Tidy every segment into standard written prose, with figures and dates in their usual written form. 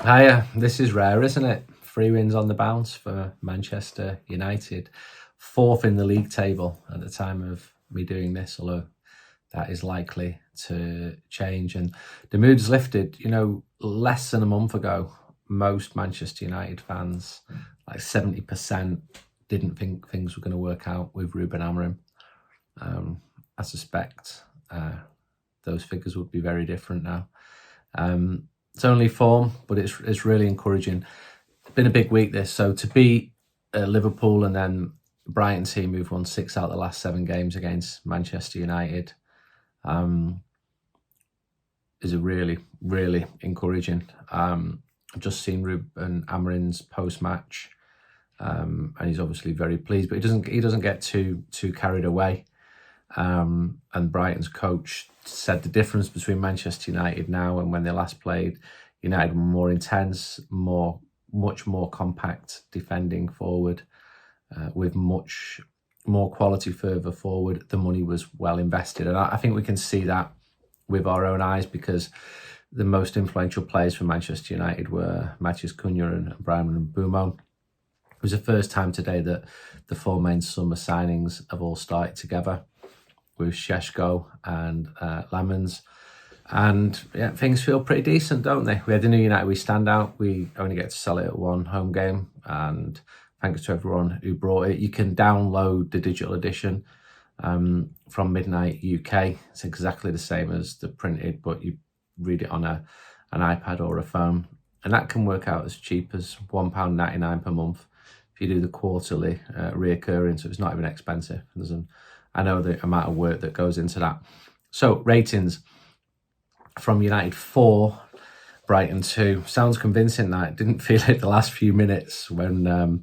Hiya, this is rare, isn't it? 3 wins on the bounce for Manchester United. 4th in the league table at the time of me doing this, although that is likely to change. And the mood's lifted. Less than a month ago, most Manchester United fans, like 70%, didn't think things were going to work out with Ruben Amorim. I suspect those figures would be very different now. It's only form, but it's really encouraging. It's been a big week this, so to beat Liverpool and then Brighton team who've won 6 out of the last 7 games against Manchester United is a really, really encouraging. I've just seen Ruben Amorim's post-match, and he's obviously very pleased, but he doesn't get too carried away. And Brighton's coach said the difference between Manchester United now and when they last played, United were more intense, much more compact defending forward, with much more quality further forward. The money was well invested, and I think we can see that with our own eyes, because the most influential players for Manchester United were Matheus Cunha and Bryan Mbeumo. It was the first time today that the 4 main summer signings have all started together, with Šeško and Lammens. And yeah, things feel pretty decent, don't they? We had the new United We Standout. We only get to sell it at 1 home game, and thanks to everyone who brought it. You can download the digital edition from Midnight UK. It's exactly the same as the printed, but you read it on an iPad or a phone, and that can work out as cheap as £1.99 per month if you do the quarterly reoccurring, so it's not even expensive. I know the amount of work that goes into that. So ratings from United 4, Brighton 2. Sounds convincing. That didn't feel it the last few minutes when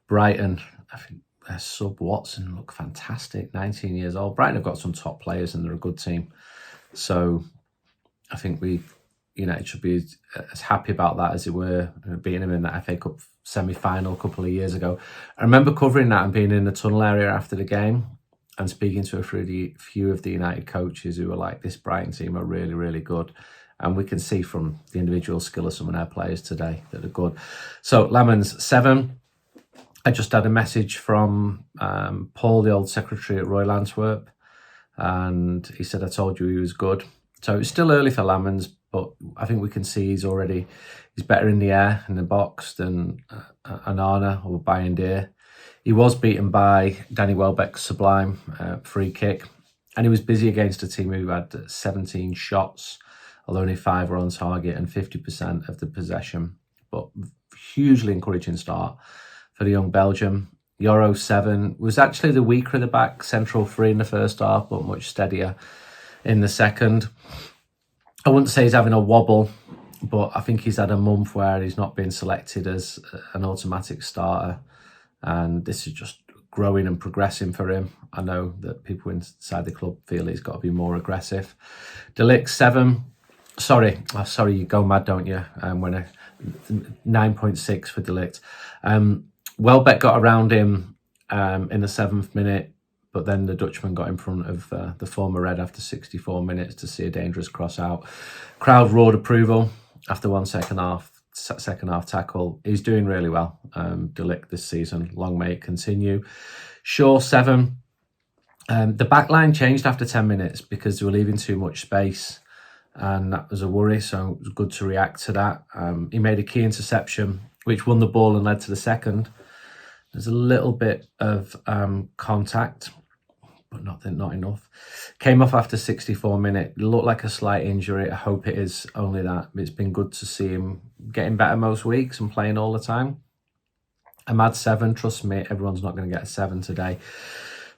Brighton, I think their sub Watson looked fantastic, 19 years old. Brighton have got some top players and they're a good team. So I think United should be as happy about that as they were beating him in that FA Cup semi-final a couple of years ago. I remember covering that and being in the tunnel area after the game and speaking to a few of the United coaches who were like, this Brighton team are really, really good. And we can see from the individual skill of some of their players today that are good. So Lammens 7. I just had a message from Paul, the old secretary at Royal Antwerp, and he said, I told you he was good. So it's still early for Lammens, but I think we can see he's better in the air, in the box, than Anana or Bayindir. He was beaten by Danny Welbeck's sublime free kick, and he was busy against a team who had 17 shots, although only 5 were on target and 50% of the possession. But hugely encouraging start for the young Belgium. Euro 7 was actually the weaker of the back, central 3 in the first half, but much steadier in the second. I wouldn't say he's having a wobble, but I think he's had a month where he's not been selected as an automatic starter. And this is just growing and progressing for him. I know that people inside the club feel he's got to be more aggressive. De Ligt 7. Sorry, you go mad, don't you? When a 9.6 for De Ligt. Welbeck got around him in the 7th minute, but then the Dutchman got in front of the former Red after 64 minutes to see a dangerous cross out. Crowd roared approval after 1 second half tackle. He's doing really well, De Ligt, this season. Long may it continue. Shaw 7. The back line changed after 10 minutes because they were leaving too much space, and that was a worry, so it was good to react to that. He made a key interception which won the ball and led to the second. There's a little bit of contact, but not enough. Came off after 64 minutes. It looked like a slight injury. I hope it is only that. It's been good to see him getting better most weeks and playing all the time. Ahmad 7, trust me, everyone's not going to get a 7 today.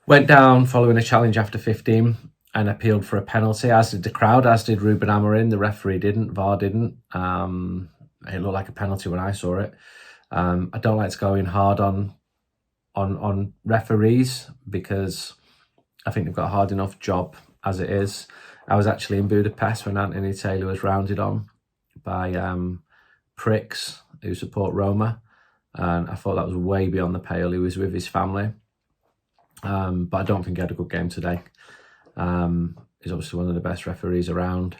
Went down following a challenge after 15 and appealed for a penalty, as did the crowd, as did Ruben Amorim. The referee didn't, VAR didn't. It looked like a penalty when I saw it. I don't like to go in hard on referees because I think they've got a hard enough job as it is. I was actually in Budapest when Anthony Taylor was rounded on by pricks who support Roma, and I thought that was way beyond the pale. He was with his family, but I don't think he had a good game today. He's obviously one of the best referees around.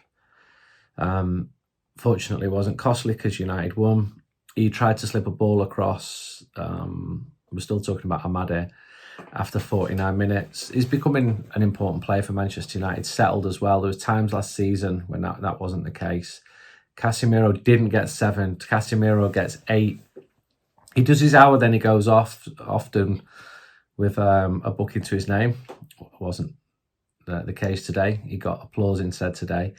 Fortunately, it wasn't costly because United won. He tried to slip a ball across. We're still talking about Amade after 49 minutes. He's becoming an important player for Manchester United, settled as well. There was times last season when that wasn't the case. Casemiro didn't get 7. Casemiro gets 8. He does his hour, then he goes off, often with a booking to his name. It wasn't the case today. He got applause instead today.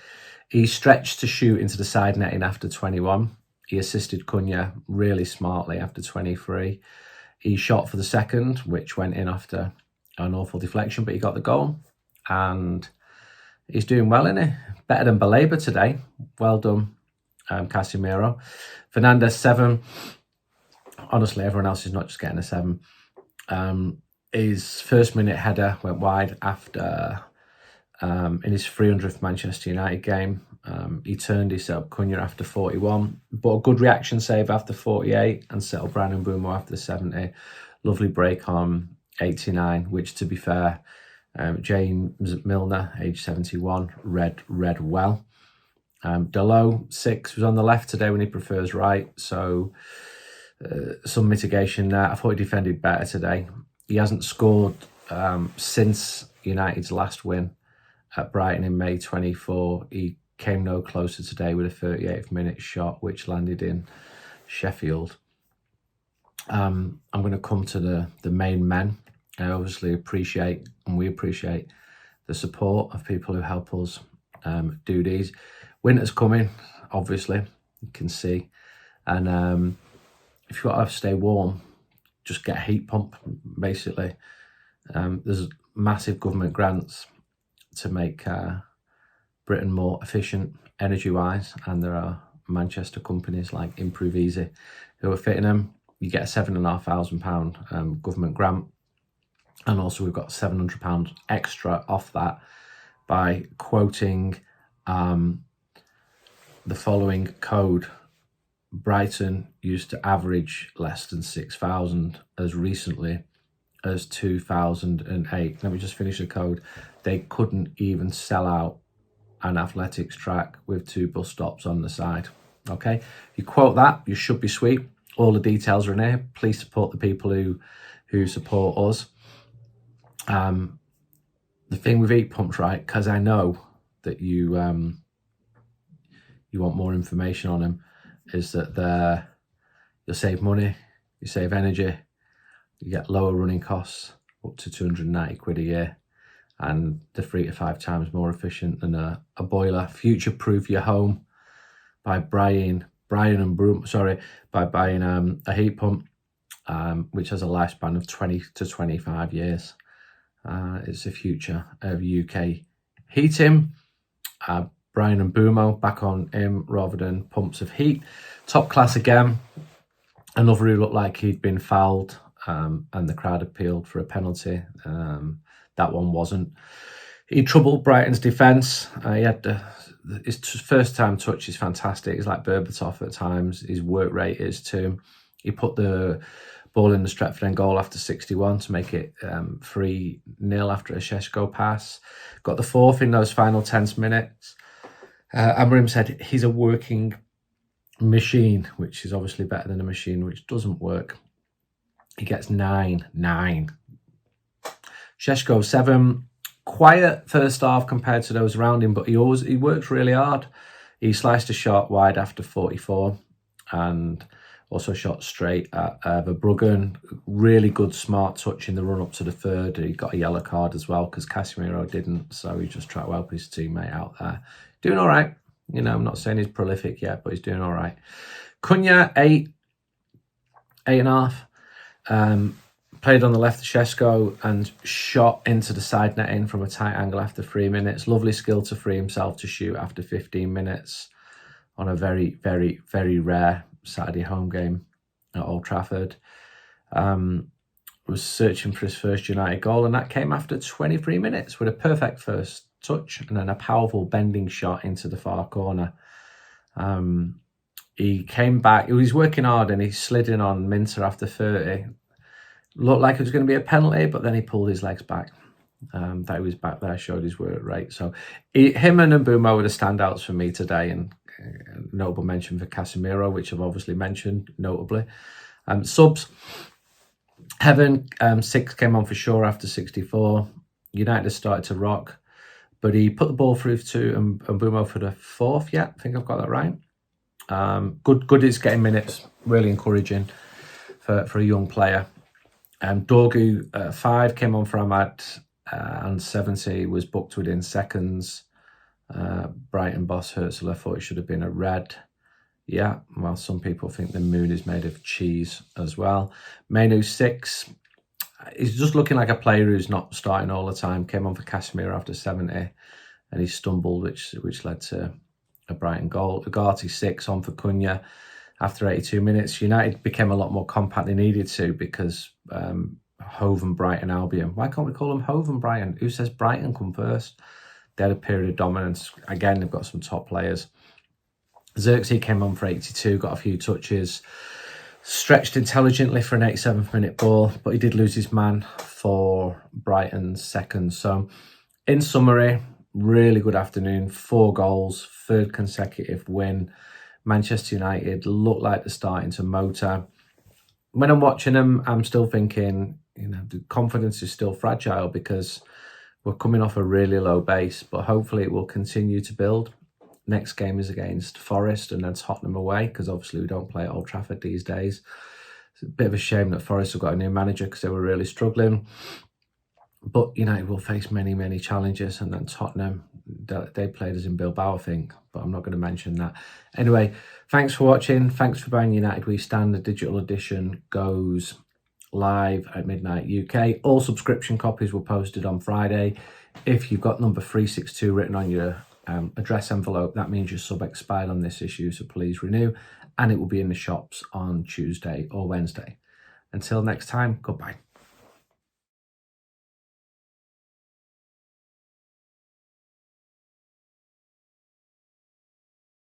He stretched to shoot into the side netting after 21. He assisted Cunha really smartly after 23. He shot for the second, which went in after an awful deflection, but he got the goal. And he's doing well, isn't he? Better than Baleba today. Well done, Casemiro. Fernandes, 7. Honestly, everyone else is not just getting a 7. His first minute header went wide after, in his 300th Manchester United game. He turned, he set up Cunha after 41, but a good reaction save after 48 and set up Bryan Mbeumo after 70. Lovely break on 89, which, to be fair, James Milner, age 71, read well. Dalot, 6, was on the left today when he prefers right, so some mitigation there. I thought he defended better today. He hasn't scored since United's last win at Brighton in May 24. He came no closer today with a 38th minute shot, which landed in Sheffield. I'm going to come to the main men. I obviously appreciate, and we appreciate, the support of people who help us do these. Winter's coming, obviously, you can see. And if you've got to stay warm, just get a heat pump, basically. There's massive government grants to make Britain more efficient energy-wise, and there are Manchester companies like Improve Easy who are fitting them. You get a £7,500 government grant, and also we've got £700 extra off that by quoting the following code. Brighton used to average less than 6,000 as recently as 2008. Let me just finish the code. They couldn't even sell out an athletics track with 2 bus stops on the side. Okay, you quote that, you should be sweet. All the details are in here. Please support the people who support us. The thing with heat pumps, right, because I know that you want more information on them, is that you'll save money, you save energy, you get lower running costs, up to 290 quid a year, and they're 3 to 5 times more efficient than a boiler. Future-proof your home by buying a heat pump, which has a lifespan of 20 to 25 years. It's the future of UK heating. Bryan Mbeumo, back on him rather than pumps of heat. Top class again. Another who looked like he'd been fouled, and the crowd appealed for a penalty. That one wasn't. He troubled Brighton's defence. He had his first time touch is fantastic. He's like Berbatov at times. His work rate is too. He put the ball in the Stretford end goal after 61 to make it 3-0 after a Šeško pass. Got the 4th in those final 10 minutes. Amorim said he's a working machine, which is obviously better than a machine which doesn't work. He gets 9. Šeško, 7. Quiet first half compared to those around him, but he works really hard. He sliced a shot wide after 44 and also shot straight at Verbruggen. Really good, smart touch in the run-up to the 3rd. He got a yellow card as well because Casemiro didn't, so he just tried to help his teammate out there. Doing all right. You know, I'm not saying he's prolific yet, but he's doing all right. Cunha, 8, 8.5. Played on the left of Šeško and shot into the side netting from a tight angle after 3 minutes. Lovely skill to free himself to shoot after 15 minutes on a very, very, very rare Saturday home game at Old Trafford. Was searching for his first United goal, and that came after 23 minutes with a perfect first touch and then a powerful bending shot into the far corner. He came back, he was working hard and he slid in on Mitten after 30. Looked like it was going to be a penalty, but then he pulled his legs back that he was back there showed his work rate. So him and Mbeumo were the standouts for me today, and notable mention for Casemiro, which I've obviously mentioned notably. Subs, Heaven 6 came on for sure after 64. United has started to rock, but he put the ball through to Mbeumo for the 4th. Yeah, I think I've got that right. Good is getting minutes, really encouraging for a young player. Dorgu 5 came on for Ahmad, and 70 was booked within seconds. Brighton boss Herzl thought it should have been a red. Yeah, well, some people think the moon is made of cheese as well. Menu 6, he's just looking like a player who's not starting all the time. Came on for Casemiro after 70, and he stumbled, which led to a Brighton goal. Ugarte 6 on for Cunha after 82 minutes. United became a lot more compact than they needed to because Hove and Brighton Albion. Why can't we call them Hove and Brighton? Who says Brighton come first? They had a period of dominance. Again, they've got some top players. Xerxes came on for 82, got a few touches, stretched intelligently for an 87th minute ball, but he did lose his man for Brighton's second. So, in summary, really good afternoon. 4 goals, 3rd consecutive win. Manchester United look like they're starting to motor. When I'm watching them, I'm still thinking, the confidence is still fragile because we're coming off a really low base, but hopefully it will continue to build. Next game is against Forest and then Tottenham away, because obviously we don't play at Old Trafford these days. It's a bit of a shame that Forest have got a new manager because they were really struggling. But United will face many, many challenges, and then Tottenham, they played us in Bilbao, I think, but I'm not going to mention that. Anyway, thanks for watching. Thanks for buying United We Stand. The digital edition goes live at midnight UK. All subscription copies were posted on Friday. If you've got number 362 written on your address envelope, that means your sub expired on this issue, so please renew, and it will be in the shops on Tuesday or Wednesday. Until next time, goodbye.